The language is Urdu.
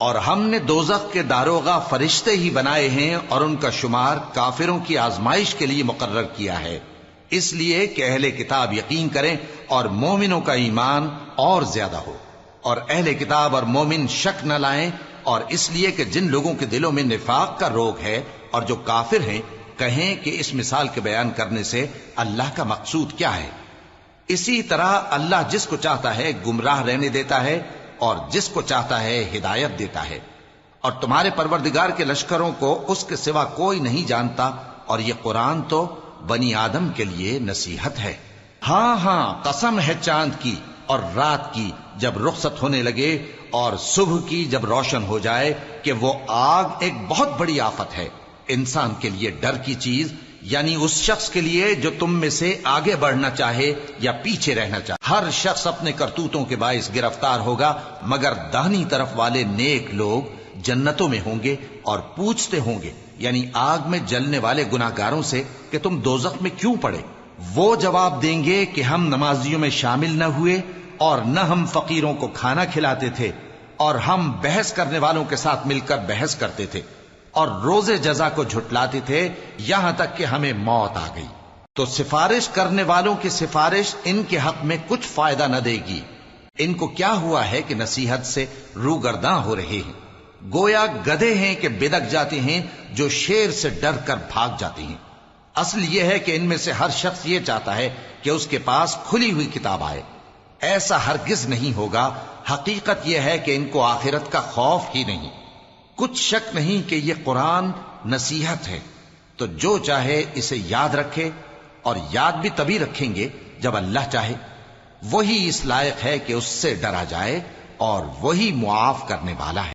اور ہم نے دوزخ کے داروغہ فرشتے ہی بنائے ہیں اور ان کا شمار کافروں کی آزمائش کے لیے مقرر کیا ہے، اس لیے کہ اہل کتاب یقین کریں اور مومنوں کا ایمان اور زیادہ ہو، اور اہل کتاب اور مومن شک نہ لائیں، اور اس لیے کہ جن لوگوں کے دلوں میں نفاق کا روگ ہے اور جو کافر ہیں کہیں کہ اس مثال کے بیان کرنے سے اللہ کا مقصود کیا ہے۔ اسی طرح اللہ جس کو چاہتا ہے گمراہ رہنے دیتا ہے اور جس کو چاہتا ہے ہدایت دیتا ہے، اور تمہارے پروردگار کے لشکروں کو اس کے سوا کوئی نہیں جانتا، اور یہ قرآن تو بنی آدم کے لیے نصیحت ہے۔ ہاں ہاں، قسم ہے چاند کی اور رات کی جب رخصت ہونے لگے، اور صبح کی جب روشن ہو جائے، کہ وہ آگ ایک بہت بڑی آفت ہے، انسان کے لیے ڈر کی چیز، یعنی اس شخص کے لیے جو تم میں سے آگے بڑھنا چاہے یا پیچھے رہنا چاہے۔ ہر شخص اپنے کرتوتوں کے باعث گرفتار ہوگا، مگر داہنی طرف والے نیک لوگ جنتوں میں ہوں گے اور پوچھتے ہوں گے، یعنی آگ میں جلنے والے گناہگاروں سے، کہ تم دوزخ میں کیوں پڑے؟ وہ جواب دیں گے کہ ہم نمازیوں میں شامل نہ ہوئے، اور نہ ہم فقیروں کو کھانا کھلاتے تھے، اور ہم بحث کرنے والوں کے ساتھ مل کر بحث کرتے تھے، اور روز جزا کو جھٹلاتے تھے، یہاں تک کہ ہمیں موت آ گئی۔ تو سفارش کرنے والوں کی سفارش ان کے حق میں کچھ فائدہ نہ دے گی۔ ان کو کیا ہوا ہے کہ نصیحت سے روگرداں ہو رہے ہیں، گویا گدھے ہیں کہ بدک جاتے ہیں جو شیر سے ڈر کر بھاگ جاتے ہیں۔ اصل یہ ہے کہ ان میں سے ہر شخص یہ چاہتا ہے کہ اس کے پاس کھلی ہوئی کتاب آئے، ایسا ہرگز نہیں ہوگا۔ حقیقت یہ ہے کہ ان کو آخرت کا خوف ہی نہیں۔ کچھ شک نہیں کہ یہ قرآن نصیحت ہے، تو جو چاہے اسے یاد رکھے، اور یاد بھی تبھی رکھیں گے جب اللہ چاہے۔ وہی اس لائق ہے کہ اس سے ڈرا جائے، اور وہی معاف کرنے والا ہے۔